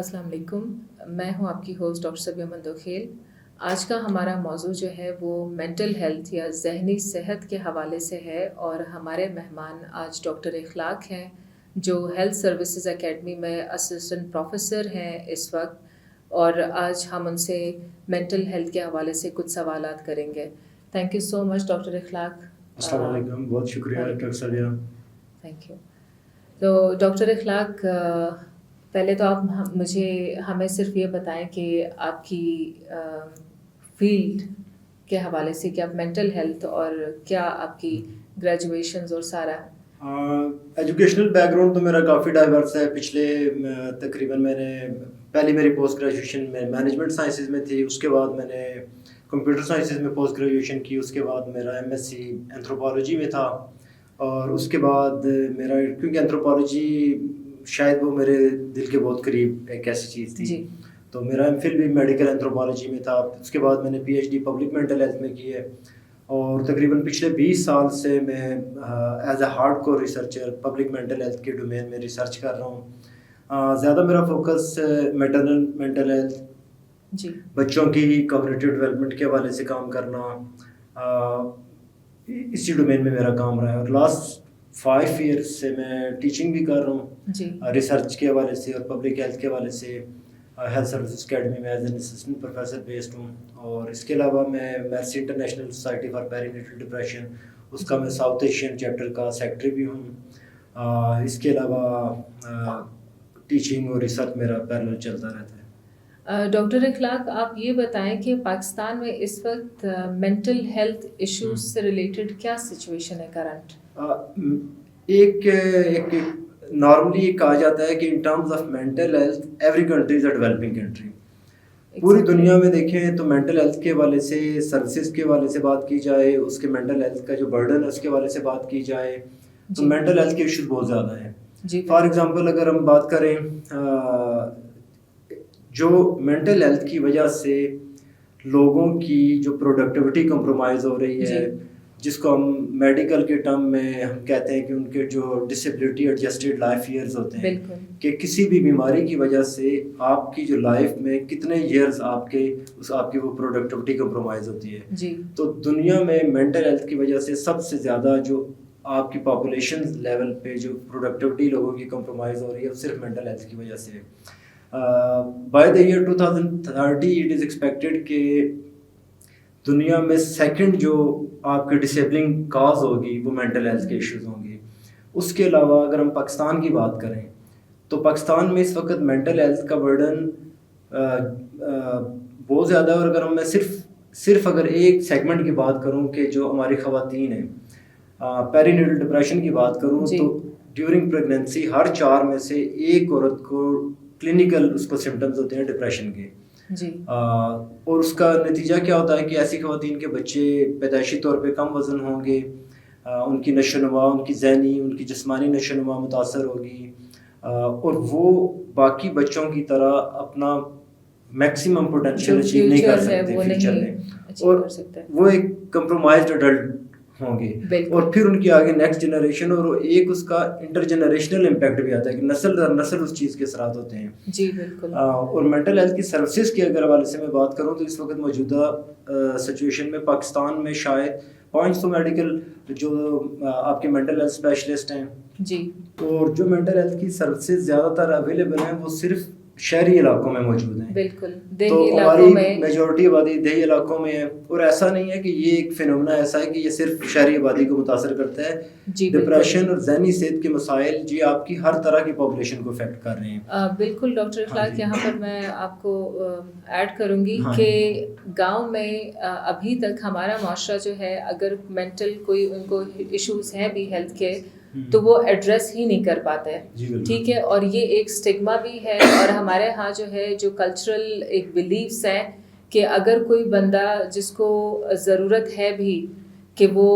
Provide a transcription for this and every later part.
السلام علیکم. میں ہوں آپ کی ہوسٹ ڈاکٹر سبیہ مندوخیل. آج کا ہمارا موضوع جو ہے وہ مینٹل ہیلتھ یا ذہنی صحت کے حوالے سے ہے، اور ہمارے مہمان آج ڈاکٹر اخلاق ہیں جو ہیلتھ سروسز اکیڈمی میں اسسٹنٹ پروفیسر ہیں اس وقت، اور آج ہم ان سے مینٹل ہیلتھ کے حوالے سے کچھ سوالات کریں گے. Thank you so much doctor Akhlaq. السلام علیکم. بہت شکریہ ڈاکٹر سبیہ. Thank you. تو ڈاکٹر اخلاق، پہلے تو آپ ہمیں صرف یہ بتائیں کہ آپ کی فیلڈ کے حوالے سے کہ آپ مینٹل ہیلتھ اور کیا آپ کی گریجویشنز اور سارا. ایجوکیشنل بیک گراؤنڈ تو میرا کافی ڈائیورس ہے. پچھلے تقریباً میں نے پہلی میری پوسٹ گریجویشن میں مینجمنٹ سائنسز میں تھی، اس کے بعد میں نے کمپیوٹر سائنسز میں پوسٹ گریجویشن کی، اس کے بعد میرا ایم ایس سی اینتھروپالوجی میں تھا، اور اس کے بعد میرا کیونکہ اینتھروپالوجی شاید وہ میرے دل کے بہت قریب ایک ایسی چیز تھی جی. تو میرا ایم فل بھی میڈیکل اینتھروپالوجی میں تھا. اس کے بعد میں نے P H D public mental health میں کی ہے، اور تقریباً پچھلے 20 سال سے میں as a hard core researcher public mental health کے ڈومین میں ریسرچ کر رہا ہوں. زیادہ میرا فوکس میٹرنل مینٹل ہیلتھ، جی، بچوں کی کوگنیٹو ڈیولپمنٹ کے حوالے سے کام کرنا، اسی ڈومین میں میرا کام رہا ہے. اور لاسٹ 5 ایئرس سے میں ٹیچنگ بھی کر رہا ہوں جی، ریسرچ کے حوالے سے اور پبلک ہیلتھ کے حوالے سے. ہیلتھ سروسز اکیڈمی میں as an assistant professor based ہوں، اور اس کے علاوہ میں Marce international society for perinatal depression, اس کا میں ساؤتھ ایشین چیپٹر کا سیکرٹری بھی ہوں. اس کے علاوہ ٹیچنگ اور ریسرچ میرا پیرلل چلتا رہتا ہے. ڈاکٹر اخلاق، آپ یہ بتائیں کہ پاکستان میں اس وقت مینٹل ہیلتھ ایشوز سے ریلیٹڈ کیا سچویشن ہے کرنٹ؟ ایک نارملی کہا جاتا ہے کہ in terms of mental health every country is a developing country. پوری دنیا میں دیکھیں تو مینٹل ہیلتھ کے حوالے سے، سروسز کے حوالے سے بات کی جائے، اس کے مینٹل ہیلتھ کا جو برڈن ہے اس کے حوالے سے بات کی جائے تو مینٹل ہیلتھ کے ایشوز بہت زیادہ ہیں. فار ایگزامپل اگر ہم بات کریں جو مینٹل ہیلتھ کی وجہ سے لوگوں کی جو پروڈکٹیوٹی کمپرومائز ہو رہی ہے، جس کو ہم میڈیکل کے ٹرم میں ہم کہتے ہیں کہ ان کے جو ڈسیبلٹی ایڈجسٹڈ لائف ایئرز ہوتے ہیں، کہ کسی بھی بیماری کی وجہ سے آپ کی جو لائف میں کتنے ایئرز آپ کی وہ پروڈکٹیوٹی کمپرومائز ہوتی ہے. تو دنیا میں مینٹل ہیلتھ کی وجہ سے سب سے زیادہ جو آپ کی پاپولیشن لیول پہ جو پروڈکٹیوٹی لوگوں کی کمپرومائز ہو رہی ہے وہ صرف مینٹل ہیلتھ کی وجہ سے ہے. By the year 2030 it is expected کہ دنیا میں سیکنڈ جو آپ کی ڈسیبلنگ کاز ہوگی وہ مینٹل ہیلتھ کے ایشوز ہوں گے. اس کے علاوہ اگر ہم پاکستان کی بات کریں تو پاکستان میں اس وقت مینٹل ہیلتھ کا برڈن بہت زیادہ ہے. اور اگر میں صرف اگر ایک سیگمنٹ کی بات کروں کہ جو ہماری خواتین ہیں، پیری نیٹل ڈپریشن کی بات کروں تو ڈیورنگ پریگنینسی ہر 4 میں سے ایک عورت کو کلینکل اس کو سمٹمز ہوتے ہیں ڈپریشن کے. اور اس کا نتیجہ کیا ہوتا ہے کہ ایسی خواتین کے بچے پیدائشی طور پہ کم وزن ہوں گے، ان کی نشو و نما، ان کی ذہنی، ان کی جسمانی نشو و نما متاثر ہوگی، اور وہ باقی بچوں کی طرح اپنا میکسیمم پوٹینشیل اچیو نہیں کر سکتے فیوچر میں، اور وہ ایک کمپرومائزڈ ایڈلٹ ہوں گے. اور پھر ان کی آگے نیکسٹ جنریشن، اور ایک اس کا انٹر جنریشنل امپیکٹ بھی آتا ہے کہ نسل در نسل اس چیز کے اثرات ہوتے ہیں. جی بالکل. اور مینٹل ہیلتھ کی سروسز کے اگر حوالے سے میں بات کروں تو اس وقت موجودہ سچویشن میں پاکستان میں شاید 500 میڈیکل جو آپ کے مینٹل ہیلتھ اسپیشلسٹ ہیں، جی، اور جو مینٹل ہیلتھ کی سروسز زیادہ تر اویلیبل ہیں وہ صرف شہری علاقوں میں موجود ہیں. بالکل. تو ہماری میجورٹی آبادی دیہی علاقوں میں ہے، اور ایسا نہیں ہے کہ یہ ایک فینومنا ایسا ہے کہ یہ صرف شہری آبادی کو متاثر کرتا ہے. ڈپریشن اور ذہنی صحت کے مسائل جی آپ کی ہر طرح کی پاپولیشن کو افیکٹ کر رہے ہیں. بالکل ڈاکٹر اخلاق، یہاں پر میں آپ کو ایڈ کروں گی کہ گاؤں میں ابھی تک ہمارا معاشرہ جو ہے اگر مینٹل کوئی ان کو ایشوز ہیں بھی ہیلتھ کے تو وہ ایڈریس ہی نہیں کر پاتے ہیں. ٹھیک ہے، اور یہ ایک اسٹگما بھی ہے. اور ہمارے ہاں جو ہے جو کلچرل ایک بلیفس ہیں کہ اگر کوئی بندہ جس کو ضرورت ہے بھی کہ وہ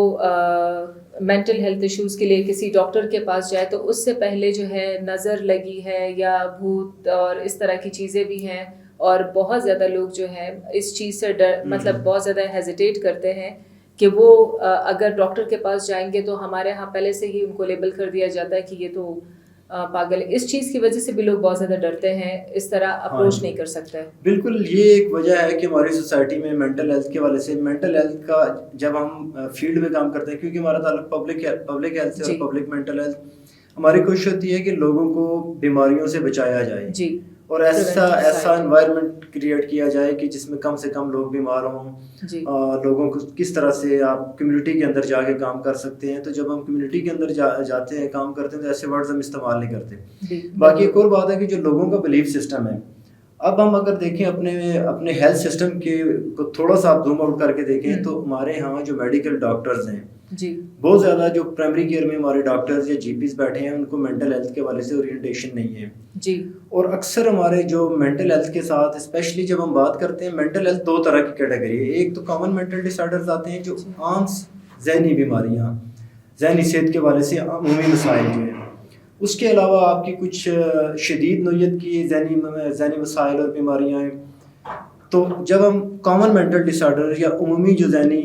مینٹل ہیلتھ ایشوز کے لیے کسی ڈاکٹر کے پاس جائے تو اس سے پہلے جو ہے نظر لگی ہے یا بھوت اور اس طرح کی چیزیں بھی ہیں. اور بہت زیادہ لوگ جو ہیں اس چیز سے مطلب بہت زیادہ ہیزیٹیٹ کرتے ہیں کہ وہ اگر ڈاکٹر کے پاس جائیں گے تو ہمارے ہاں پہلے سے ہی ان کو لیبل کر دیا جاتا ہے کہ یہ تو پاگل ہے. اس چیز کی وجہ سے بھی لوگ بہت زیادہ ڈرتے ہیں, اس طرح اپروچ نہیں کر سکتے. بالکل, یہ ایک وجہ ہے کہ ہماری سوسائٹی میں مینٹل ہیلتھ کے والے سے, مینٹل ہیلتھ کا جب ہم فیلڈ میں کام کرتے ہیں, کیونکہ ہمارا تعلق پبلک ہیلتھ سے اور پبلک مینٹل ہیلتھ, ہماری کوشش ہوتی ہے کہ لوگوں کو بیماریوں سے بچایا جائے جی, اور ایسا انوائرمنٹ کریٹ کیا جائے کہ جس میں کم سے کم لوگ بیمار ہوں جی. لوگوں کو کس طرح سے آپ کمیونٹی کے اندر جا کے کام کر سکتے ہیں. تو جب ہم کمیونٹی کے اندر جاتے ہیں, کام کرتے ہیں, تو ایسے ورڈز ہم استعمال نہیں کرتے. باقی ایک اور بات ہے کہ جو لوگوں کا بلیف سسٹم ہے, اب ہم اگر دیکھیں اپنے ہیلتھ سسٹم کو تھوڑا سا آپ زوم آؤٹ کر کے دیکھیں, تو ہمارے یہاں جو میڈیکل ڈاکٹرز ہیں جی, بہت زیادہ جو پرائمری کیئر میں ہمارے ڈاکٹرز یا جی پیز بیٹھے ہیں, ان کو مینٹل ہیلتھ کے حوالے سے اورینٹیشن نہیں ہے جی. اور اکثر ہمارے جو مینٹل ہیلتھ کے ساتھ, اسپیشلی جب ہم بات کرتے ہیں, مینٹل ہیلتھ دو طرح کی کیٹیگری ہے. ایک تو کامن مینٹل ڈس آرڈرز آتے ہیں, جو عام ذہنی بیماریاں, ذہنی صحت کے حوالے سے عمومی مسائل جو ہیں. اس کے علاوہ آپ کی کچھ شدید نوعیت کی ذہنی مسائل اور بیماریاں ہیں. تو جب ہم کامن مینٹل ڈس آرڈر یا عمومی جو ذہنی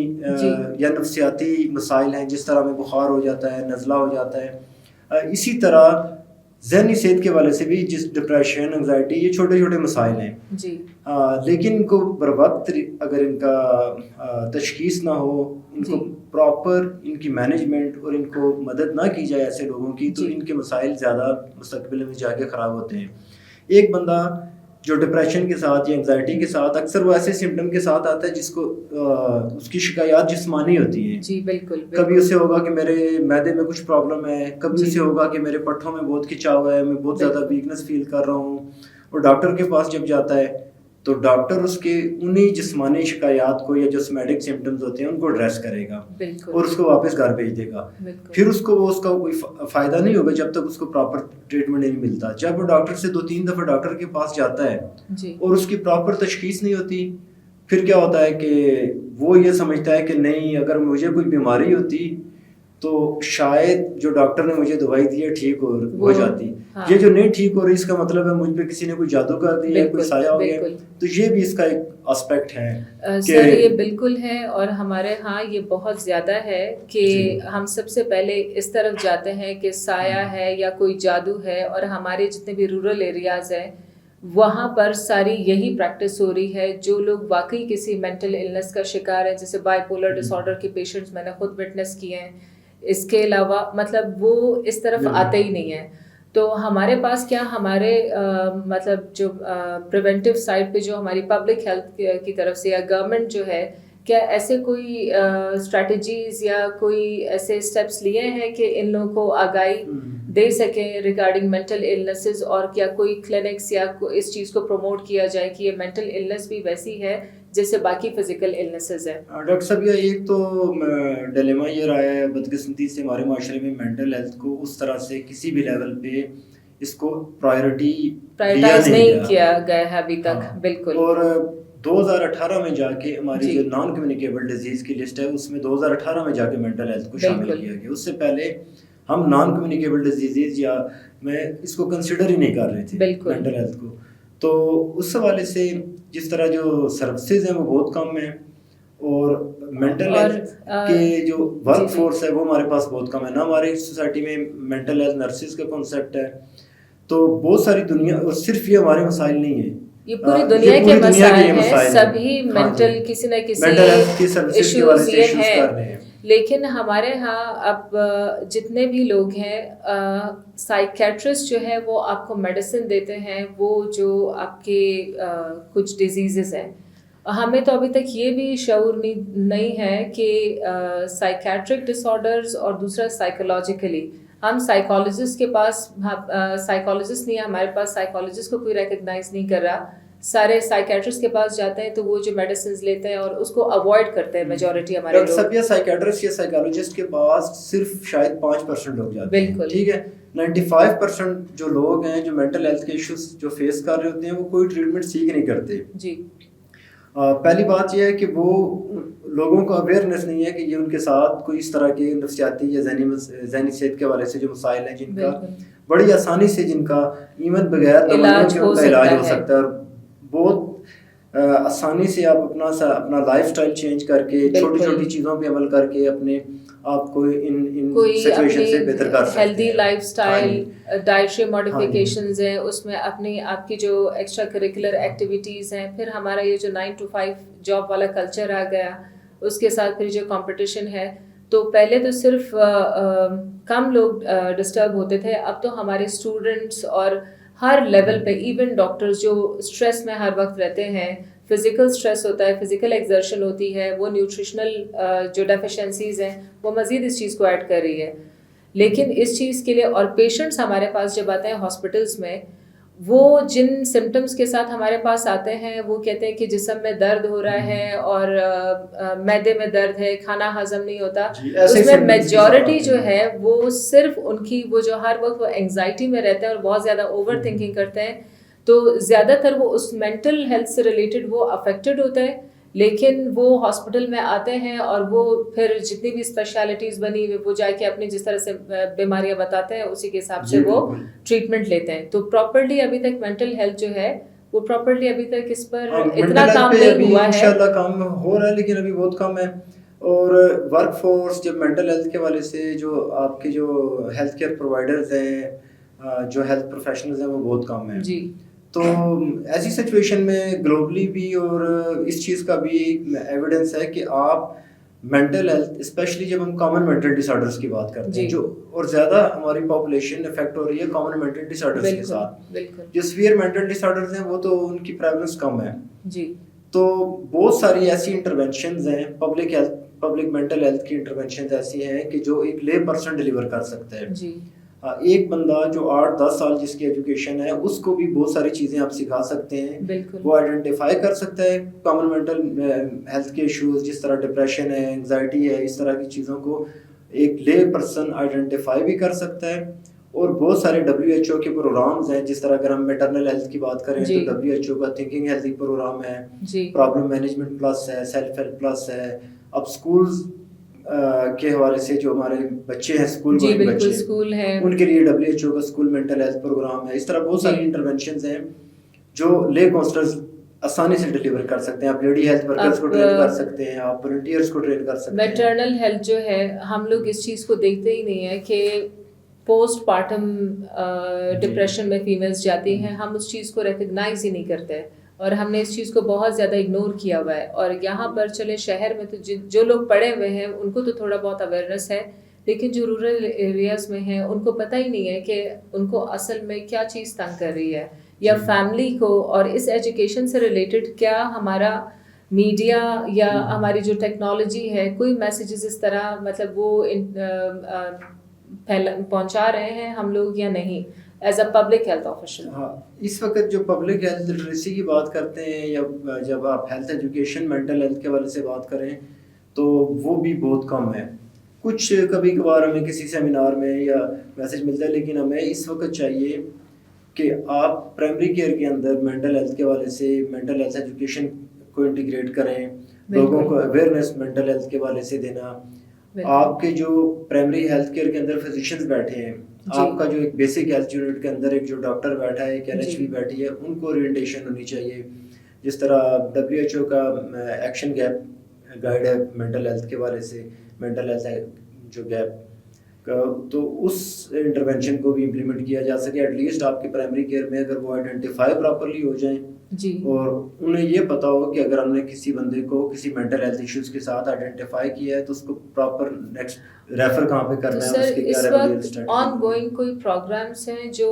یا نفسیاتی مسائل ہیں, جس طرح میں بخار ہو جاتا ہے, نزلہ ہو جاتا ہے, اسی طرح ذہنی صحت کے حوالے سے بھی جس ڈپریشن, انگزائٹی, یہ چھوٹے چھوٹے مسائل ہیں جی. لیکن ان کو بر وقت اگر ان کا تشخیص نہ ہو, ان کو پراپر ان کی مینجمنٹ اور ان کو مدد نہ کی جائے ایسے لوگوں کی, تو ان کے مسائل زیادہ مستقبل میں جا کے خراب ہوتے ہیں. ایک بندہ جو ڈپریشن کے ساتھ یا انگزائٹی کے ساتھ, اکثر وہ ایسے سمٹم کے ساتھ آتا ہے جس کو اس کی شکایات جسمانی ہوتی ہیں جی. بالکل, کبھی اسے ہوگا کہ میرے معدے میں کچھ پرابلم ہے, کبھی اسے ہوگا کہ میرے پٹھوں میں بہت کھچاؤ ہے, میں بہت زیادہ ویکنس فیل کر رہا ہوں. اور ڈاکٹر کے پاس جب جاتا ہے تو ڈاکٹر اس کے انہی جسمانی شکایات کو یا جو سومیٹک سمٹمز ہوتے ہیں ان کو ایڈریس کرے گا اور اس کو واپس گھر بھیج دے گا. پھر اس کا کوئی فائدہ نہیں ہوگا جب تک اس کو پراپر ٹریٹمنٹ نہیں ملتا. جب وہ ڈاکٹر سے 2-3 دفعہ ڈاکٹر کے پاس جاتا ہے اور اس کی پراپر تشخیص نہیں ہوتی, پھر کیا ہوتا ہے کہ وہ یہ سمجھتا ہے کہ نہیں, اگر مجھے کوئی بیماری ہوتی تو شاید جو ڈاکٹر نے مجھے دوائی دی ہے ٹھیک ہو جاتی. یہ جو نہیں ٹھیک ہو رہی, اس کا مطلب ہے مجھ پہ کسی نے کوئی جادو کر دیا ہے, کوئی سایہ ہو گیا. تو یہ بھی اس کا ایک اسپیکٹ ہے سر, یہ بالکل ہے. اور ہمارے ہاں یہ بہت زیادہ ہے کہ ہم سب سے پہلے اس طرف جاتے ہیں کہ سایہ ہے یا کوئی جادو ہے. اور ہمارے جتنے بھی رورل ایریاز ہیں وہاں پر ساری یہی پریکٹس ہو رہی ہے. جو لوگ واقعی کسی مینٹل النس کا شکار ہیں, جیسے بائی پولر ڈس آرڈر کے پیشنٹس میں نے خود وٹنس کیے ہیں, اس کے علاوہ مطلب وہ اس طرف آتے ہی نہیں ہیں. تو ہمارے پاس کیا ہمارے مطلب جو پریونٹیو سائڈ پہ جو ہماری پبلک ہیلتھ کی طرف سے یا گورنمنٹ جو ہے, کیا ایسے کوئی اسٹریٹجیز یا کوئی ایسے اسٹیپس لیے ہیں کہ ان لوگوں کو آگاہی دے سکیں ریگارڈنگ مینٹل النسز, اور کیا کوئی کلینکس یا اس چیز کو پروموٹ کیا جائے کہ یہ مینٹل النس بھی ویسی ہے جیسے باقی فزیکل النسز ہیں؟ ڈاکٹر صاحب, یہ ایک تو ڈیلیما یہ رہا ہے بدقسمتی سے ہمارے معاشرے میں مینٹل ہیلتھ کو اس طرح سے کسی بھی لیول پہ اس کو پرائرٹائز نہیں کیا گیا ہے ابھی تک. بالکل. اور 2018 میں جا کے ہماری جو نان کمیونیکیبل ڈیزیز کی لسٹ ہے اس میں 2018 میں جا کے مینٹل ہیلتھ کو شامل کیا گیا. اس سے پہلے ہم نان کمیونیکیبل ڈیزیز یا میں اس کو کنسیڈر ہی نہیں کر رہے تھے مینٹل ہیلتھ کو. تو اس حوالے سے جس طرح جو سروسز ہیں وہ بہت کم ہیں, اور مینٹل ہیلتھ کے جو ورک فورس ہے وہ ہمارے پاس بہت کم ہے. نہ ہماری سوسائٹی میں مینٹل ہیلتھ نرسز کا کانسیپٹ ہے. تو بہت ساری دنیا, اور صرف یہ ہمارے مسائل نہیں ہیں, یہ پوری دنیا کے مسائل ہیں. سبھی مینٹل کسی نہ کسی ایشوز یہ ہیں. لیکن ہمارے ہاں اب جتنے بھی لوگ ہیں, سائیکیٹرسٹ جو ہے وہ آپ کو میڈیسن دیتے ہیں, وہ جو آپ کے کچھ ڈیزیزز ہیں. ہمیں تو ابھی تک یہ بھی شعور نہیں ہے کہ سائیکیٹرک ڈس آرڈرز اور دوسرا سائیکولوجیکلی, ہم سائیکالوجسٹ کے پاس, سائیکالوجسٹ نہیں ہے ہمارے پاس, سائیکالوجسٹ کو کوئی ریکگنائز نہیں کر رہا. سارے سائیکیٹرسٹ کے پاس جاتے ہیں تو وہ جو میڈیسنز لیتے ہیں اور اس کو اوائڈ کرتے ہیں میجورٹی ہمارے لوگ. سب یہ سائیکیٹرسٹ یا سائیکالوجسٹ کے پاس صرف شاید 5% لوگ جاتے ہیں. بالکل ٹھیک ہے. 95% جو لوگ ہیں جو مینٹل ہیلتھ کے ایشوز جو فیس کر رہے ہوتے ہیں وہ کوئی ٹریٹمنٹ سیکھ نہیں کرتے جی. پہلی بات یہ ہے کہ وہ لوگوں کو اویئرنیس نہیں ہے کہ یہ ان کے ساتھ کوئی اس طرح کے نفسیاتی یا ذہنی صحت کے حوالے سے جو مسائل ہیں جن کا بڑی آسانی سے, جن کا ایون بغیر دوائیوں کے علاج ہو سکتا ہے, اور بہت آسانی سے آپ اپنا لائف سٹائل چینج کر کے چھوٹی چھوٹی چیزوں پہ عمل کر کے اپنے آپ کو ان سچویشن سے بہتر کر سکتے ہیں. ہیلدی لائف سٹائل, ڈائٹری ماڈیفیکیشنز ہیں, اس میں اپنی آپ کی جو ایکسٹرا کریکولر ایکٹیویٹیز ہیں, پھر ہمارا یہ جو 9 to 5 جاب والا کلچر آ گیا, اس کے ساتھ پھر جو کمپٹیشن ہے. تو پہلے تو صرف کم لوگ ڈسٹرب ہوتے تھے, اب تو ہمارے اسٹوڈنٹس اور ہر لیول پہ, ایون ڈاکٹرز جو اسٹریس میں ہر وقت رہتے ہیں, فزیکل اسٹریس ہوتا ہے, فزیکل ایگزرشن ہوتی ہے, وہ نیوٹریشنل جو ڈیفیشنسیز ہیں وہ مزید اس چیز کو ایڈ کر رہی ہے. لیکن اس چیز کے لیے, اور پیشنٹس ہمارے پاس جب آتے ہیں ہاسپٹلس میں, وہ جن سمٹمس کے ساتھ ہمارے پاس آتے ہیں, وہ کہتے ہیں کہ جسم میں درد ہو رہا ہے اور معدے میں درد ہے, کھانا ہضم نہیں ہوتا. اس میں میجورٹی جو ہے وہ صرف ان کی وہ جو ہر وقت وہ انگزائٹی میں رہتے ہیں اور بہت زیادہ اوور تھنکنگ کرتے ہیں, تو زیادہ تر وہ اس مینٹل ہیلتھ سے ریلیٹڈ وہ افیکٹڈ ہوتا ہے. لیکن وہ ہاسپٹل میں آتے ہیں اور وہ پھر جتنی بھی اسپیشلٹیز بنی ہوئی وہ جا کے اپنی جس طرح سے بیماریاں بتاتے ہیں اسی کے حساب سے وہ ٹریٹمنٹ لیتے ہیں. تو پراپرلی ابھی تک مینٹل ہیلتھ جو ہے وہ پراپرلی ابھی تک اس پر اتنا کام نہیں ہوا ہے. انشاءاللہ کام ہو رہا ہے لیکن ابھی بہت کم ہے. اور ورک فورس جب مینٹل ہیلتھ کے والے سے جو آپ کے جو ہیلتھ کیئر پرووائڈرز ہیں, جو ہیلتھ پروفیشنلز ہیں, وہ بہت کم ہیں. جی. تو ایسی سچویشن میں گلوبلی بھی اور اس چیز کا بھی ایویڈنس ہے کہ آپ مینٹل ہیلتھ, اسپیشلی جب ہم کامن مینٹل ڈس آرڈرس کی بات کرتے ہیں, جو اور زیادہ ہماری پاپولیشن افیکٹ ہو رہی ہے کامن مینٹل ڈس آرڈرس کے ساتھ. جو سیویئر مینٹل ڈس آرڈرز ہیں وہ تو ان کی پریولنس کم ہے. جی. تو بہت ساری ایسی انٹرونشنز ہیں, پبلک مینٹل ہیلتھ کی انٹرونشنز ایسی ہیں کہ جو ایک لے پرسن ڈیلیور کر سکتا ہے. جی. ایک بندہ جو 8-10 سال جس کی ایجوکیشن ہے, اس کو بھی بہت ساری چیزیں آپ سکھا سکتے ہیں. وہ آئیڈینٹیفائی کر سکتا ہے کامن مینٹل ہیلتھ کے ایشوز, جس طرح ڈپریشن ہے, انگزائٹی ہے, اس طرح کی چیزوں کو ایک لے پرسن آئیڈینٹیفائی بھی کر سکتا ہے. اور بہت سارے WHO کے پروگرامز ہیں, جس طرح اگر ہم میٹرنل ہیلتھ کی بات کریں تو WHO کا تھنکنگ ہیلتھی پروگرام ہے, پرابلم مینجمنٹ پلس ہے, سیلف ہیلپ پلس ہے. اب اسکولز کے حوالے سے جو ہمارے بچے ہیں, اسکول گوئنگ بچے ہیں, ان کے لیے WHO کا اسکول مینٹل ہیلتھ پروگرام ہے. اس طرح بہت ساری انٹرونشنز ہیں جو لے کونسلرز آسانی سے ڈیلیور کر سکتے ہیں. آپ لیڈی ہیلتھ ورکرز کو ٹرین کر سکتے ہیں, آپ والنٹیئرز کو ٹرین کر سکتے ہیں. میٹرنل ہیلتھ جو ہے, ہم لوگ اس چیز کو دیکھتے ہی نہیں ہے کہ پوسٹ پارٹم ڈپریشن میں فیمیلز جاتی ہیں, ہم اس چیز کو ریکگنائز ہی نہیں کرتے اور ہم نے اس چیز کو بہت زیادہ اگنور کیا ہوا ہے. اور یہاں پر چلے شہر میں تو جو لوگ پڑھے ہوئے ہیں ان کو تو تھوڑا بہت اویئرنیس ہے, لیکن جو رورل ایریاز میں ہیں ان کو پتہ ہی نہیں ہے کہ ان کو اصل میں کیا چیز تنگ کر رہی ہے, یا فیملی کو اور اس ایجوکیشن سے ریلیٹڈ کیا ہمارا میڈیا یا ہماری جو ٹیکنالوجی ہے کوئی میسیجز اس طرح مطلب وہ پہنچا رہے ہیں ہم لوگ یا نہیں as a public health official. ہاں, اس وقت جو پبلک ہیلتھ لٹریسی کی بات کرتے ہیں یا جب آپ ہیلتھ ایجوکیشن مینٹل ہیلتھ کے حوالے سے بات کریں تو وہ بھی بہت کم ہے. کچھ کبھی کبھار ہمیں کسی سیمینار میں یا میسج ملتا ہے, لیکن ہمیں اس وقت چاہیے کہ آپ پرائمری کیئر کے اندر مینٹل ہیلتھ کے حوالے سے مینٹل ہیلتھ ایجوکیشن کو انٹیگریٹ کریں, لوگوں کو اویئرنیس مینٹل ہیلتھ کے حوالے سے دینا. آپ کے جو پرائمری ہیلتھ کیئر کے اندر فزیشینز بیٹھے ہیں, آپ کا جو ایک بیسک ہیلتھ یونٹ کے اندر ایک جو ڈاکٹر بیٹھا ہے, ایک LHP بیٹھی ہے, ان کو اورینٹیشن ہونی چاہیے. جس طرح WHO کا ایکشن گیپ گائیڈ ہے مینٹل ہیلتھ کے حوالے سے, مینٹل ہیلتھ جو گیپ, تو اس انٹرونشن کو بھی امپلیمنٹ کیا جا سکے. ایٹ لیسٹ آپ کے پرائمری کیئر میں اگر وہ آئیڈینٹیفائی پراپرلی ہو جائیں اور انہیں یہ پتا ہو کہ اگر ہم نے کسی بندے کو کسی مینٹل ہیلتھ ایشوز کے ساتھ آئیڈینٹیفائی کیا ہے تو اس کو پراپر نیکسٹ ریفر کہاں پہ کرنا ہے, اس کے کیا ریمیڈیل اسٹریٹجی. آن گوئنگ کوئی پروگرامس ہیں جو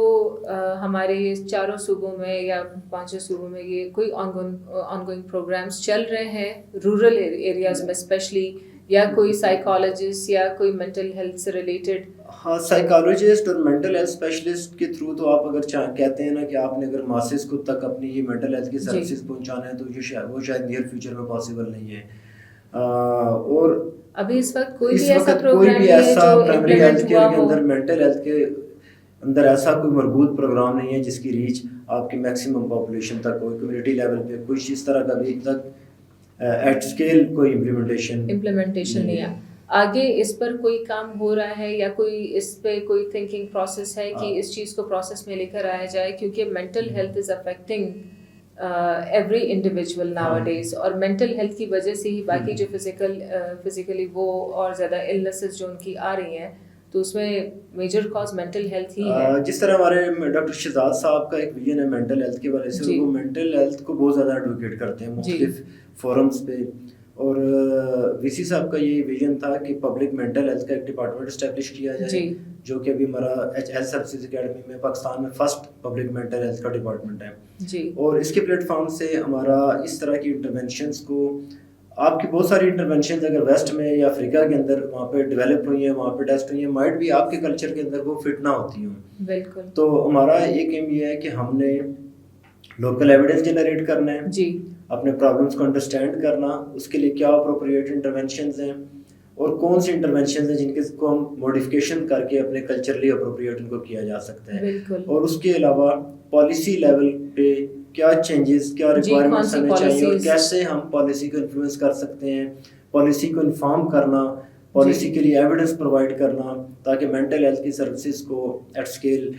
ہمارے 4 صوبوں میں یا 5 صوبوں میں یہ کوئی آن گوئنگ پروگرامس چل رہے ہیں رورل ایریاز میں اسپیشلی, یا کوئی سائیکالوجسٹ یا کوئی مینٹل ہیلتھ سے ریلیٹڈ؟ ہاں, سائیکالوجسٹ اور مینٹل ہیلتھ اسپیشلسٹ کے تھرو تو آپ اگر کہتے ہیں نا کہ آپ نے اگر ماسز کو تک اپنی یہ مینٹل ہیلتھ کی سروسز پہنچانا ہے تو وہ شاید نیئر فیوچر میں پاسبل نہیں ہے. اور ابھی اس وقت کوئی بھی ایسا پروگرام نہیں ہے جو پرائمری ہیلتھ کیئر کے اندر مینٹل ہیلتھ کے اندر ایسا کوئی مربوط پروگرام نہیں ہے جس کی ریچ آپ کی میکسیمم پاپولیشن تک ہو. کمیونٹی لیول پہ کچھ اس طرح کا بھی تک ایٹ اسکیل کوئی امپلیمنٹیشن نہیں ہے. آگے اس پر کوئی کام ہو رہا ہے یا کوئی اس پہ کوئی تھنکنگ پروسیس ہے کہ اس چیز کو پروسیس میں لے کر آیا جائے, کیونکہ mental health is affecting every individual nowadays, اور مینٹل ہیلتھ کی وجہ سے ہی باقی جو فزیکلی وہ اور زیادہ النیسز جو ان کی آ رہی ہیں, تو اس میں میجر کاز مینٹل ہیلتھ ہی ہے. جس طرح ہمارے ڈاکٹر شہزاد صاحب کا ایک ویژن ہے مینٹل ہیلتھ کے والے سے, وہ مینٹل ہیلتھ کو بہت زیادہ ایڈوکیٹ کرتے ہیں مختلف فورمز پہ, اور وی سی صاحب کا یہ ویژن تھا کہ پبلک مینٹل ہیلتھ کا ایک ڈپارٹمنٹ اسٹیبلش کیا جائے, جو کہ ابھی ہمارا ہیلتھ سروسز اکیڈمی میں پاکستان میں فرسٹ پبلک مینٹل ہیلتھ کا ڈپارٹمنٹ ہے. اور اس کے پلیٹ فارم سے ہمارا اس طرح کی انٹرونشنس کو, آپ کی بہت ساری انٹرونشنز اگر ویسٹ میں یا افریقہ کے اندر وہاں پہ ڈیولپ ہوئی ہیں, وہاں پہ ٹیسٹ ہوئی ہیں, مائٹ بھی آپ کے کلچر کے اندر وہ فٹ نہ ہوتی ہوں. بالکل. تو ہمارا ایک ایم یہ ہے کہ ہم نے لوکل ایویڈنس جنریٹ کرنا ہے, اپنے پرابلمس کو انڈرسٹینڈ کرنا, اس کے لیے کیا اپروپریٹ انٹرونشنز ہیں اور کون سی انٹرونشنز ہیں جن کے کو ہم موڈیفکیشن کر کے اپنے کلچرلی اپروپریٹ ان کو کیا جا سکتا ہے. اور اس کے علاوہ پالیسی لیول پہ کیا چینجز, کیا ریکوائرمنٹس ہمیں چاہیے, اور کیسے ہم پالیسی کو انفلوئنس کر سکتے ہیں, پالیسی کو انفارم کرنا, پالیسی کے لیے ایویڈنس پرووائڈ کرنا, تاکہ مینٹل ہیلتھ کی سروسز کو ایٹ اسکیل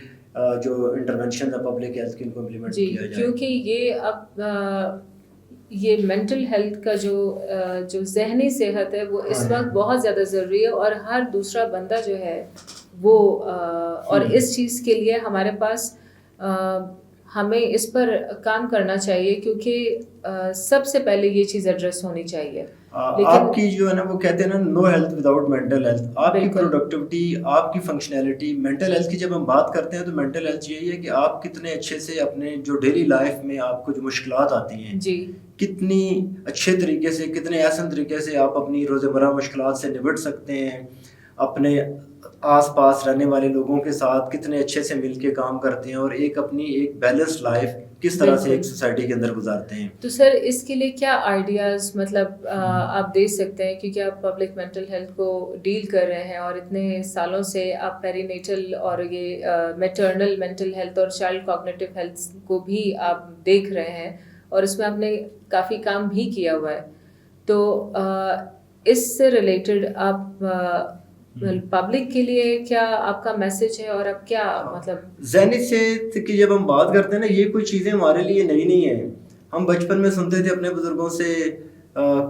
جو انٹرونشن ہے پبلک ہیلتھ کی ان کو امپلیمنٹ کیا جائے. کیونکہ یہ اب یہ مینٹل ہیلتھ کا جو ذہنی صحت ہے وہ اس وقت بہت زیادہ ضروری ہے, اور ہر دوسرا بندہ جو ہے وہ اور اس چیز کے لیے ہمارے پاس ہمیں اس پر کام کرنا چاہیے, کیونکہ سب سے پہلے یہ چیز ایڈریس ہونی چاہیے. آپ کی جو ہے نا وہ کہتے ہیں نا no health without mental health, آپ کی پروڈکٹیوٹی, آپ کی فنکشنالٹی. مینٹل ہیلتھ کی جب ہم بات کرتے ہیں تو مینٹل ہیلتھ یہی ہے کہ آپ کتنے اچھے سے اپنے جو ڈیلی لائف میں آپ کو جو مشکلات آتی ہیں کتنی اچھے طریقے سے, کتنے احسن طریقے سے آپ اپنی روزمرہ مشکلات سے نبٹ سکتے ہیں, اپنے آس پاس رہنے والے لوگوں کے ساتھ کتنے اچھے سے مل کے کام کرتے ہیں, اور ایک اپنی ایک بیلنسڈ لائف کس طرح سے ایک سوسائٹی کے اندر گزارتے ہیں. تو سر اس کے لیے کیا آئیڈیاز مطلب آپ دے سکتے ہیں, کیونکہ آپ پبلک مینٹل ہیلتھ کو ڈیل کر رہے ہیں اور اتنے سالوں سے آپ پیری نیٹل اور یہ میٹرنل مینٹل ہیلتھ اور چائلڈ کوگنیٹو ہیلتھ کو بھی آپ دیکھ رہے ہیں, اور اس میں آپ نے کافی کام بھی کیا ہوا ہے. تو اس سے ریلیٹڈ آپ پبلک کے لیے کیا آپ کا میسج ہے, اور اب کیا مطلب ذہنی صحت کی جب ہم بات کرتے ہیں نا, یہ کوئی چیزیں ہمارے لیے نئی نہیں ہیں. ہم بچپن میں سنتے تھے اپنے بزرگوں سے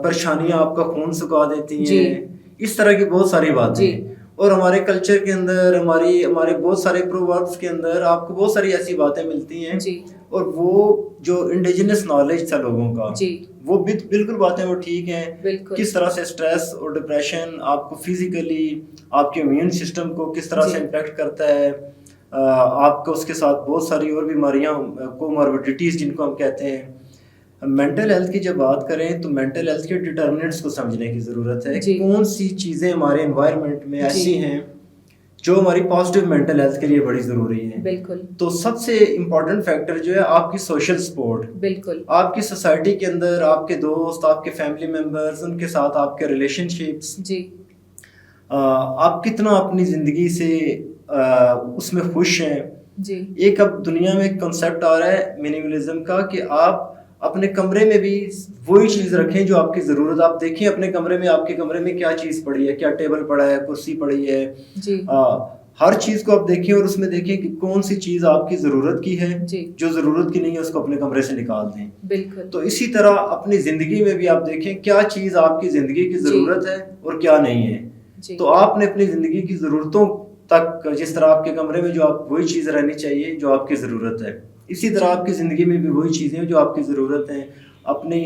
پریشانیاں آپ کا خون سکھا دیتی ہیں, اس طرح کی بہت ساری باتیں. اور ہمارے کلچر کے اندر, ہمارے بہت سارے پرووربس کے اندر آپ کو بہت ساری ایسی باتیں ملتی ہیں, اور وہ جو انڈیجنس نالج تھا لوگوں کا, وہ بالکل باتیں وہ ٹھیک ہیں. کس طرح سے اسٹریس اور ڈپریشن آپ کو فزیکلی, آپ کے امیون سسٹم کو کس طرح سے امپیکٹ کرتا ہے, آپ کو اس کے ساتھ بہت ساری اور بیماریاں, کوماربیڈیٹیز جن کو ہم کہتے ہیں. مینٹل ہیلتھ کی جب بات کریں تو مینٹل ہیلتھ کے ڈٹرمنٹس کو سمجھنے کی ضرورت ہے. کون سی چیزیں ہمارے انوائرمنٹ میں ایسی ہیں جو ہماری پازیٹیو مینٹل ہیلتھ کے لیے بڑی ضروری ہیں. بالکل. تو سب سے امپورٹنٹ فیکٹر جو ہے آپ کی سوشل سپورٹ. بالکل. آپ کی سوسائٹی کے اندر آپ کے دوست, آپ کے فیملی ممبرز, ان کے ساتھ آپ کے ریلیشن شپس, آپ کتنا اپنی زندگی سے اس میں خوش ہیں. ایک اب دنیا میں ایک کنسیپٹ آ رہا ہے منیملزم کا, کہ آپ اپنے کمرے میں بھی وہی چیز رکھیں جو آپ کی ضرورت. آپ دیکھیں اپنے کمرے میں, آپ کے کمرے میں کیا چیز پڑی ہے, کیا ٹیبل پڑا ہے, کرسی پڑی ہے, ہر چیز کو آپ دیکھیں اور اس میں دیکھیں کہ کون سی چیز آپ کی ضرورت کی ہے, جو ضرورت کی نہیں ہے اس کو اپنے کمرے سے نکال دیں. بالکل. تو اسی طرح اپنی زندگی میں بھی آپ دیکھیں کیا چیز آپ کی زندگی کی ضرورت ہے اور کیا نہیں ہے. تو آپ نے اپنی زندگی کی ضرورتوں تک, جس طرح آپ کے کمرے میں جو آپ وہی چیز رہنی چاہیے جو آپ کی ضرورت ہے, اسی طرح آپ کی زندگی میں بھی وہی چیزیں جو آپ کی ضرورت ہیں. اپنی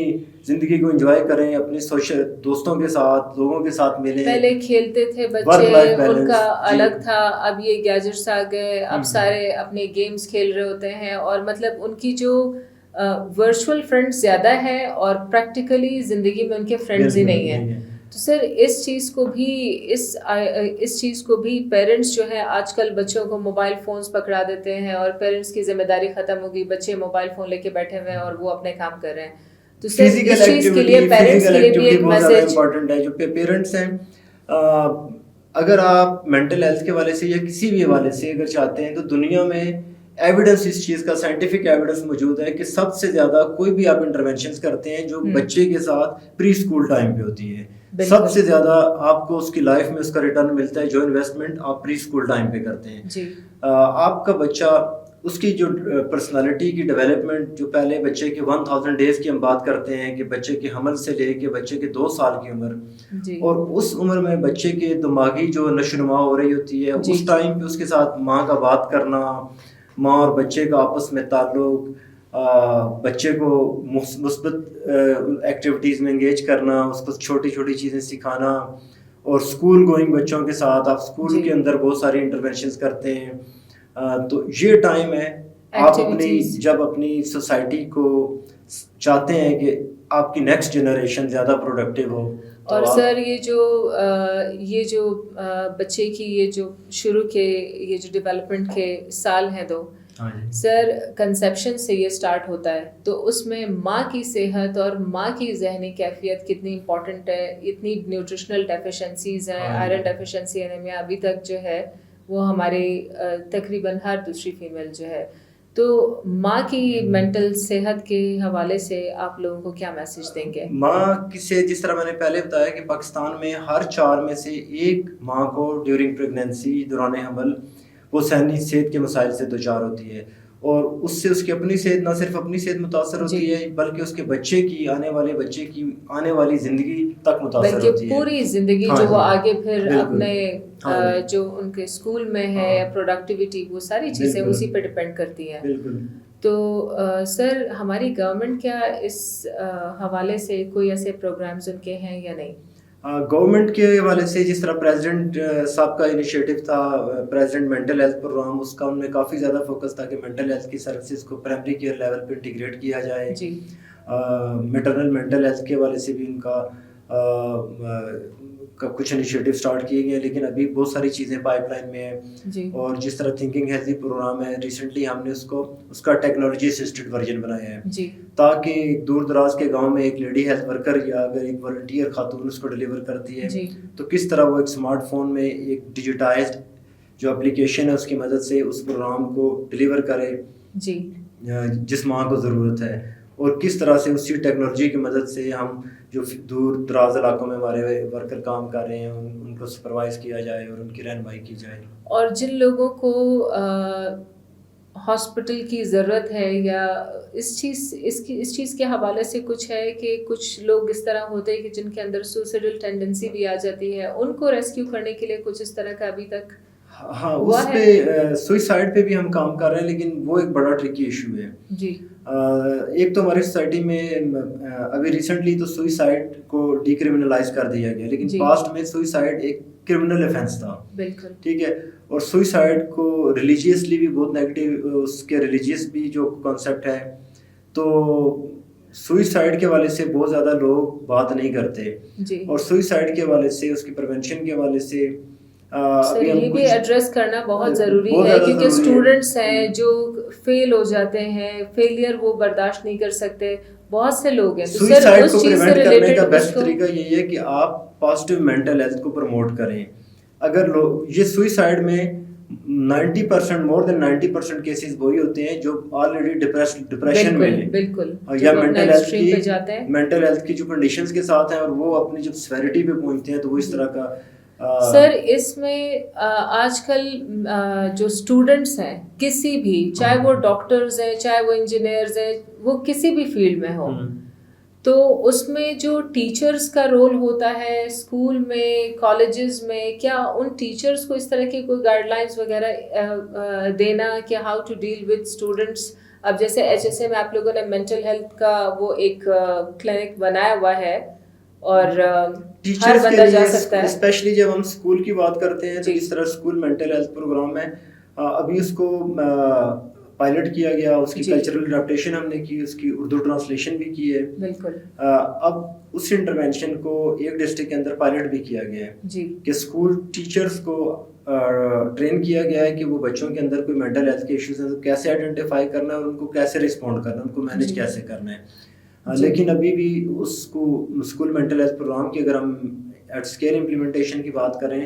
زندگی کو انجوائے کریں, اپنے سوشل دوستوں کے ساتھ, لوگوں کے ساتھ ملیں. پہلے کھیلتے تھے بچے, ان کا الگ تھا, اب یہ گیجٹس آ گئے, اب سارے اپنے گیمز کھیل رہے ہوتے ہیں, اور مطلب ان کی جو ورچوئل فرینڈس زیادہ ہیں اور پریکٹیکلی زندگی میں ان کے فرینڈز ہی نہیں ہیں. تو سر اس چیز کو بھی پیرنٹس جو ہے آج کل بچوں کو موبائل فونز پکڑا دیتے ہیں, اور پیرنٹس کی ذمہ داری ختم ہو گئی, بچے موبائل فون لے کے بیٹھے ہوئے ہیں اور وہ اپنے کام کر رہے ہیں. تو سر اس چیز کے لیے پیرنٹس کے لیے بھی ایک میسج امپورٹنٹ ہے. جو پیرنٹس ہیں, اگر آپ مینٹل ہیلتھ کے حوالے سے یا کسی بھی حوالے سے اگر چاہتے ہیں تو دنیا میں ایویڈنس اس چیز کا, سائنٹیفک ایویڈنس موجود ہے کہ سب سے زیادہ کوئی بھی آپ انٹرونشنز کرتے ہیں جو بچے کے ساتھ پری اسکول ٹائم پہ ہوتی ہے, سب سے زیادہ آپ کو اس کی لائف میں اس کا ریٹرن ملتا ہے جو انویسٹمنٹ آپ پری اسکول ٹائم پہ کرتے ہیں. آپ کا بچہ اس کی جو پرسنالٹی کی ڈیولپمنٹ، جو پہلے بچے کے 1000 ڈیز کی ہم بات کرتے ہیں کہ بچے کے حمل سے لے کے بچے کے 2 سال کی عمر، اور اس عمر میں بچے کے دماغی جو نشو نما ہو رہی ہوتی ہے، اس ٹائم پہ اس کے ساتھ ماں کا بات کرنا، ماں اور بچے کا آپس میں تعلق، بچے کو مثبت ایکٹیویٹیز میں انگیج کرنا، اس کو چھوٹی چھوٹی چیزیں سکھانا، اور اسکول گوئنگ بچوں کے ساتھ آپ اسکول کے اندر بہت ساری انٹرونشنز کرتے ہیں. تو یہ ٹائم ہے آپ جب اپنی سوسائٹی کو چاہتے ہیں کہ آپ کی نیکسٹ جنریشن زیادہ پروڈکٹیو ہو. اور سر یہ جو بچے کی یہ جو شروع کے یہ جو ڈیولپمنٹ کے سال ہیں 2 سر، کنسیپشن سے یہ سٹارٹ ہوتا ہے، تو اس میں ماں کی صحت اور ماں کی ذہنی کیفیت کتنی امپورٹنٹ ہے. اتنی نیوٹریشنل ڈیفیشنسیز ہیں، آئرن ڈیفیشنسی انیمیا ابھی تک جو ہے وہ ہمارے تقریباً ہر دوسری فیمیل جو ہے. تو ماں کی مینٹل صحت کے حوالے سے آپ لوگوں کو کیا میسج دیں گے؟ ماں سے جس طرح میں نے پہلے بتایا کہ پاکستان میں ہر 4 میں سے 1 ماں کو ڈیورنگ پریگنینسی، دوران حمل، وہ ذہنی صحت کے مسائل سے دوچار ہوتی ہے، اور اس سے اس کی اپنی صحت، نہ صرف اپنی صحت متاثر ہوتی ہے بلکہ اس کے بچے کی آنے والی زندگی تک متاثر ہوتی ہے، پوری زندگی جو وہ آگے پھر اپنے جو ان کے اسکول میں ہے، پروڈکٹیوٹی، وہ ساری چیزیں اسی پہ ڈپینڈ کرتی ہیں. بالکل. تو سر، ہماری گورنمنٹ کیا اس حوالے سے کوئی ایسے پروگرامز ان کے ہیں یا نہیں؟ گورنمنٹ کے حوالے سے جس طرح پریزیڈنٹ صاحب کا انیشیٹو تھا، پریزیڈنٹ مینٹل ہیلتھ پروگرام، اس کا انہوں نے کافی زیادہ فوکس تھا کہ مینٹل ہیلتھ کی سروسز کو پرائمری کیئر لیول پہ انٹیگریٹ کیا جائے. میٹرنل مینٹل ہیلتھ کے حوالے سے بھی ان کا کچھ انیشیٹو سٹارٹ کیے گئے، لیکن ابھی بہت ساری چیزیں پائپ لائن میں ہیں. اور جس طرح تھنکنگ ہیلتھی پروگرام ہے، ریسنٹلی ہم نے اس کا ٹیکنالوجی اسسٹڈ ورژن بنایا ہے، تاکہ دور دراز کے گاؤں میں ایک لیڈی ہیلتھ ورکر یا اگر ایک والنٹیئر خاتون اس کو ڈلیور کرتی ہے تو کس طرح وہ ایک اسمارٹ فون میں ایک ڈیجیٹائزڈ جو اپلیکیشن ہے اس کی مدد سے اس پروگرام کو ڈلیور کرے جس ماں کو ضرورت ہے، اور کس طرح سے اسی ٹیکنالوجی کی مدد سے ہم جو دور دراز علاقوں میں ہمارے ورکر کام کر رہے ہیں ان کو سپروائز کیا جائے اور ان کی رہنمائی کی جائے. اور جن لوگوں کو ہاسپٹل کی ضرورت ہے یا اس چیز کے حوالے سے کچھ ہے کہ کچھ لوگ اس طرح ہوتے ہیں کہ جن کے اندر سوسائڈل ٹینڈنسی بھی آ جاتی ہے، ان کو ریسکیو کرنے کے لیے کچھ اس طرح کا ابھی تک؟ ہاں، اس پہ سوئسائڈ پہ بھی ہم کام کر رہے ہیں، لیکن وہ ایک بڑا ٹرکی ایشو ہے. ایک تو ہماری سوسائٹی میں ابھی ریسنٹلی تو سوئسائڈ کو ڈی کرمنلائز کر دیا گیا، لیکن پاسٹ میں سوئسائڈ ایک کرمنل افینس تھا. بالکل ٹھیک ہے. اور سوئسائڈ کو ریلیجیسلی بھی بہت نیگیٹو، اس کے ریلیجیس بھی جو کانسیپٹ ہے، تو سوئسائڈ کے حوالے سے بہت زیادہ لوگ بات نہیں کرتے. اور سوئسائڈ کے حوالے سے، اس کی پریونشن کے حوالے سے یہ بھی ایڈریس کرنا بہت ضروری ہے، کیونکہ اسٹوڈنٹس ہیں جو فیل ہو جاتے ہیں، فیلئر وہ برداشت نہیں کر سکتے، بہت سے لوگ ہیں. سوئسائڈ کو پریونٹ کرنے کا بیسٹ طریقہ یہی ہے کہ آپ پازیٹیو مینٹل ہیلتھ کو پروموٹ کریں. اگر لوگ یہ سوئسائڈ میں 90% مور دین 90% کیسز وہی ہوتے ہیں جو آلریڈی ڈپریشن میں ہیں، بالکل، یا مینٹل ہیلتھ کی جو کنڈیشنز کے ساتھ ہیں، اور وہ اپنی جب سیویرٹی پہ پہنچتے ہیں تو وہ اس طرح کا. سر، اس میں آج کل جو اسٹوڈنٹس ہیں کسی بھی، چاہے وہ ڈاکٹرز ہیں، چاہے وہ انجینئرز ہیں، وہ کسی بھی فیلڈ میں ہوں، تو اس میں جو ٹیچرز کا رول ہوتا ہے اسکول میں، کالجز میں، کیا ان ٹیچرز کو اس طرح کی کوئی گائیڈ لائنس وغیرہ دینا کہ how to deal with students? اب جیسے HSA میں آپ لوگوں نے مینٹل ہیلتھ کا وہ ایک کلینک بنایا ہوا ہے، اور ہر بندہ جا سکتا ہے. اسپیشلی جب ہم اسکول کی بات کرتے ہیں تو اس طرح اسکول مینٹل ہیلتھ پروگرام ہے، ابھی اس کو پائلٹ کیا گیا، اس کی کلچرل اڈاپٹیشن ہم نے کی، اس کی اردو ٹرانسلیشن بھی کی ہے. بالکل. اب اس انٹرونشن کو ایک ڈسٹرکٹ کے اندر پائلٹ بھی کیا گیا ہے کہ اسکول ٹیچرز کو ٹرین کیا گیا ہے کہ وہ بچوں کے اندر کوئی مینٹل ہیلتھ کے ایشوز ہیں تو کیسے آئیڈینٹیفائی کرنا ہے اور ان کو کیسے رسپونڈ کرنا ہے، ان کو مینیج کیسے کرنا ہے. لیکن ابھی بھی اس کو اسکول مینٹل ہیلتھ پروگرام کی اگر ہم ایٹ اسکیل امپلیمنٹیشن کی بات کریں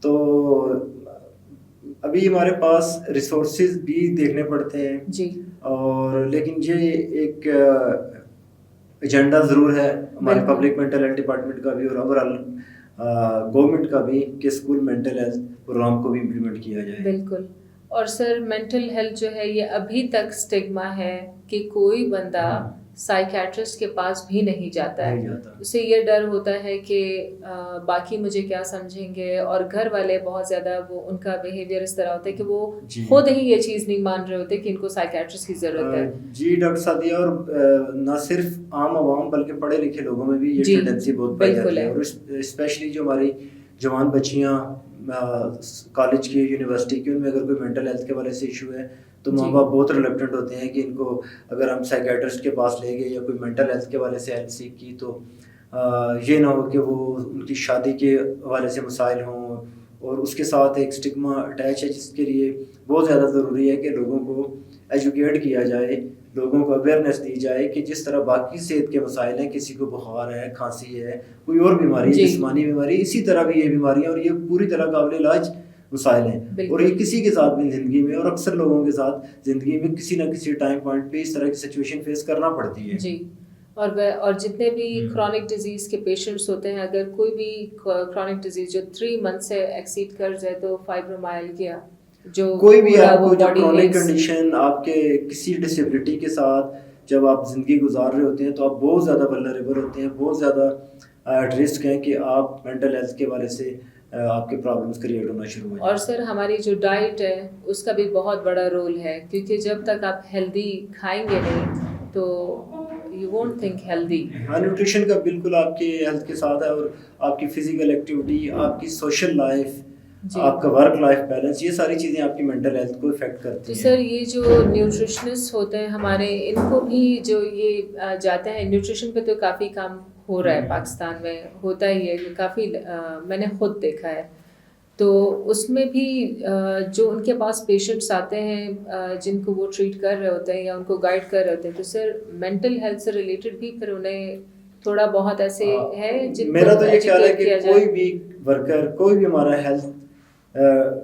تو ابھی ہمارے پاس ریسورسز بھی دیکھنے پڑتے ہیں، اور لیکن یہ ایک ایجنڈا ضرور ہے ہمارے پبلک مینٹل ہیلتھ ڈپارٹمنٹ کا بھی اور اوور آل گورنمنٹ کا بھی کہ اسکول مینٹل ہیلتھ پروگرام کو بھی امپلیمنٹ کیا جائے. بالکل. اور سر مینٹل ہیلتھ جو ہے یہ ابھی تک اسٹگما ہے کہ کوئی بندہ سائیکیٹرسٹ کے پاس بھی نہیں جاتا ہے. اسے یہ ڈر ہوتا ہے کہ باقی مجھے کیا سمجھیں گے, اور گھر والے بہت زیادہ وہ ان کا بیہیویئر اس طرح ہوتا ہے کہ وہ خود ہی یہ چیز نہیں مان رہے ہوتے کہ ان کو سائیکیٹرسٹ کی ضرورت ہے. جی ڈاکٹر سعدیہ, اور نہ صرف عام عوام بلکہ پڑھے لکھے لوگوں میں بھی یہ ٹینڈنسی بہت پائی جاتی ہے, اور اسپیشلی جو ہماری جوان بچیاں کالج کی یونیورسٹی کی, ان میں اگر کوئی مینٹل ہیلتھ کے والے سے ایشو ہے تو ماں باپ بہت ریلیکٹنٹ ہوتے ہیں کہ ان کو اگر ہم سائیکیٹرسٹ کے پاس لے گئے یا کوئی مینٹل ہیلتھ کے والے سے ہیلپ سیکھ کی تو یہ نہ ہو کہ وہ ان کی شادی کے حوالے سے مسائل ہوں, اور اس کے ساتھ ایک اسٹگما اٹیچ ہے, جس کے لیے بہت زیادہ ضروری ہے کہ لوگوں کو ایجوکیٹ کیا جائے, لوگوں کو اویئرنیس دی جائے کہ جس طرح باقی صحت کے مسائل ہیں, کسی کو بخار ہے, کھانسی ہے, کوئی اور بیماری ہے, جسمانی بیماری, اسی طرح بھی یہ بیماریاں اور یہ پوری طرح قابل علاج مسائل ہیں, اور یہ کسی کے ساتھ بھی زندگی میں, اور اکثر لوگوں کے ساتھ زندگی میں کسی نہ کسی ٹائم پوائنٹ پہ اس طرح کی سچویشن فیس کرنا پڑتی ہے. جی, اور جتنے بھی کرونک ڈیزیز کے پیشنٹس ہوتے ہیں, اگر کوئی بھی کرونک ڈیزیز جو 3 منتھ سے ایکسیڈ کر جائے تو فائبرومائلگیا, جو کوئی بھی آپ کو جو کرونک کنڈیشن آپ کے کسی ڈسیبلٹی کے ساتھ جب آپ زندگی گزار رہے ہوتے ہیں تو آپ بہت زیادہ ولنریبل ہوتے ہیں, بہت زیادہ ایٹ رسک ہیں کہ آپ مینٹل ہیلتھ کے والے سے آپ کے پرابلمس کریٹ ہونا شروع ہوئے. اور سر ہماری جو ڈائٹ ہے اس کا بھی بہت بڑا رول ہے, کیونکہ جب تک آپ ہیلدی کھائیں گے نہیں تو یو وونٹ تھنک ہیلدی. ہاں, نیوٹریشن کا بالکل آپ کے ہیلتھ کے ساتھ ہے, اور آپ کی فزیکل ایکٹیویٹی, آپ کی سوشل لائف, آپ کا ورک لائف بیلنس, یہ ساری چیزیں آپ کی مینٹل ہیلتھ کو افیکٹ کرتی ہیں. تو سر یہ جو نیوٹریشنسٹ ہوتے ہیں ہمارے, ان کو بھی جو یہ جاتے ہیں نیوٹریشن پہ تو کافی کام ہو رہا ہے پاکستان میں, ہوتا ہی ہے کافی, میں نے خود دیکھا ہے. تو اس میں بھی جو ان کے پاس پیشنٹس آتے ہیں جن کو وہ ٹریٹ کر رہے ہوتے ہیں یا ان کو گائیڈ کر رہے ہوتے ہیں, تو سر مینٹل ہیلتھ سے ریلیٹڈ بھی پھر انہیں تھوڑا بہت ایسے ہے جن میرا تو یہ خیال ہے کہ کوئی بھی ورکر, کوئی بھی ہمارا ہیلتھ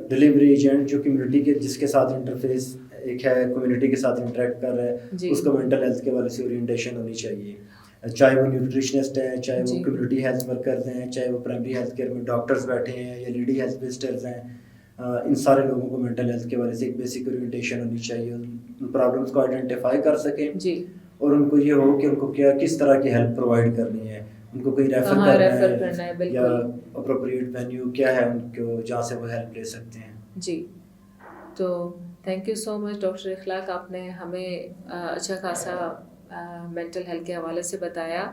ڈلیوری ایجنٹ جو کمیونٹی کے جس کے ساتھ انٹرفیس ایک ہے, کمیونٹی کے ساتھ انٹریکٹ کر رہا ہے, اس کو مینٹل ہیلتھ کے والے سے اورینٹیشن ہونی چاہیے, چاہے وہ نیوٹریشنسٹ ہیں, چاہے وہ کمیونٹی ہیلتھ ورکرز ہیں, چاہے وہ پرائمری ہیلتھ کیئر میں ڈاکٹرز بیٹھے ہیں یا لیڈی ہیلتھ وزٹرز ہیں, ان سارے لوگوں کو مینٹل ہیلتھ کے والے سے ایک بیسک اورینٹیشن ہونی چاہیے, ان پرابلمس کو آئیڈینٹیفائی کر سکیں اور ان کو یہ ہو کہ ان کو کس طرح کی ہیلپ پرووائڈ کرنی ہے, ان کو کہیں ریفر کرنا ہے یا اپروپریٹ وینیو کیا ہے ان کو جہاں سے وہ ہیلپ لے سکتے ہیں. جی, تو thank you so much doctor اخلاق, آپ نے ہمیں اچھا خاصا مینٹل ہیلتھ کے حوالے سے بتایا.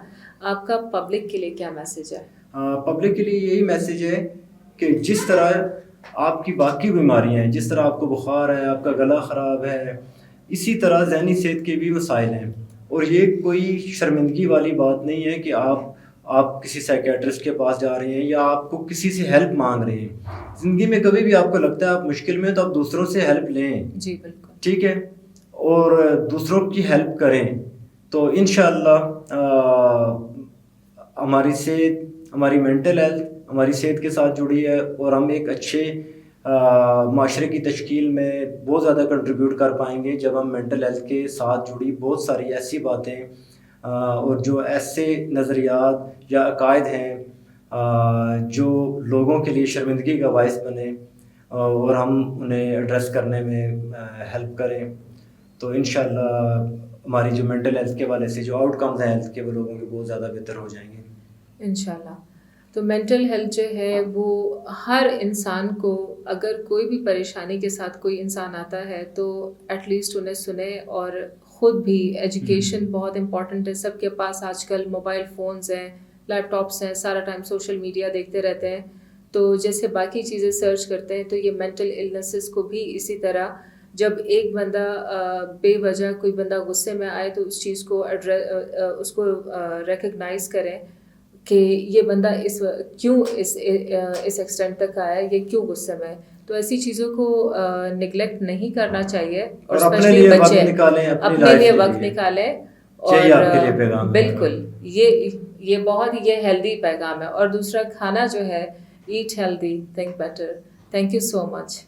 آپ کا پبلک کے لیے کیا میسیج ہے؟ پبلک کے لیے یہی میسیج ہے کہ جس طرح آپ کی باقی بیماریاں ہیں, جس طرح آپ کو بخار ہے, آپ کا گلا خراب ہے, اسی طرح ذہنی صحت کے بھی مسائل ہیں, اور یہ کوئی شرمندگی والی بات نہیں ہے کہ آپ کسی سائیکیٹرسٹ کے پاس جا رہے ہیں یا آپ کو کسی سے ہیلپ مانگ رہے ہیں. زندگی میں کبھی بھی آپ کو لگتا ہے آپ مشکل میں تو آپ دوسروں سے ہیلپ لیں. جی بالکل, ٹھیک ہے, اور دوسروں کی ہیلپ کریں تو انشاءاللہ ہماری صحت, ہماری مینٹل ہیلتھ ہماری صحت کے ساتھ جڑی ہے, اور ہم ایک اچھے معاشرے کی تشکیل میں بہت زیادہ کنٹریبیوٹ کر پائیں گے جب ہم مینٹل ہیلتھ کے ساتھ جڑی بہت ساری ایسی باتیں اور جو ایسے نظریات یا عقائد ہیں جو لوگوں کے لیے شرمندگی کا باعث بنے اور ہم انہیں ایڈریس کرنے میں ہیلپ کریں, تو انشاءاللہ ہماری جو مینٹل ہیلتھ کے والے سے جو آؤٹ کمز ہیں ہیلتھ کے, وہ لوگوں کے بہت زیادہ بہتر ہو جائیں گے انشاءاللہ. تو مینٹل ہیلتھ جو ہے وہ ہر انسان کو, اگر کوئی بھی پریشانی کے ساتھ کوئی انسان آتا ہے تو ایٹ لیسٹ انہیں سنیں, اور خود بھی ایجوکیشن بہت امپورٹنٹ ہے. سب کے پاس آج کل موبائل فونز ہیں, لیپ ٹاپس ہیں, سارا ٹائم سوشل میڈیا دیکھتے رہتے ہیں, تو جیسے باقی چیزیں سرچ کرتے ہیں تو یہ مینٹل النیسز کو بھی اسی طرح, جب ایک بندہ بے وجہ کوئی بندہ غصے میں آئے تو اس چیز کو اس کو ریکگنائز کریں کہ یہ بندہ کیوں اس ایکسٹینٹ تک آیا, یہ کیوں غصے میں ہے. تو ایسی چیزوں کو نگلیکٹ نہیں کرنا چاہیے, اور اسپیشلی بچے اپنے لیے وقت نکالیں. اور بالکل یہ بہت یہ ہیلدی پیغام ہے. اور دوسرا کھانا جو ہے, eat healthy, think better. Thank you so much.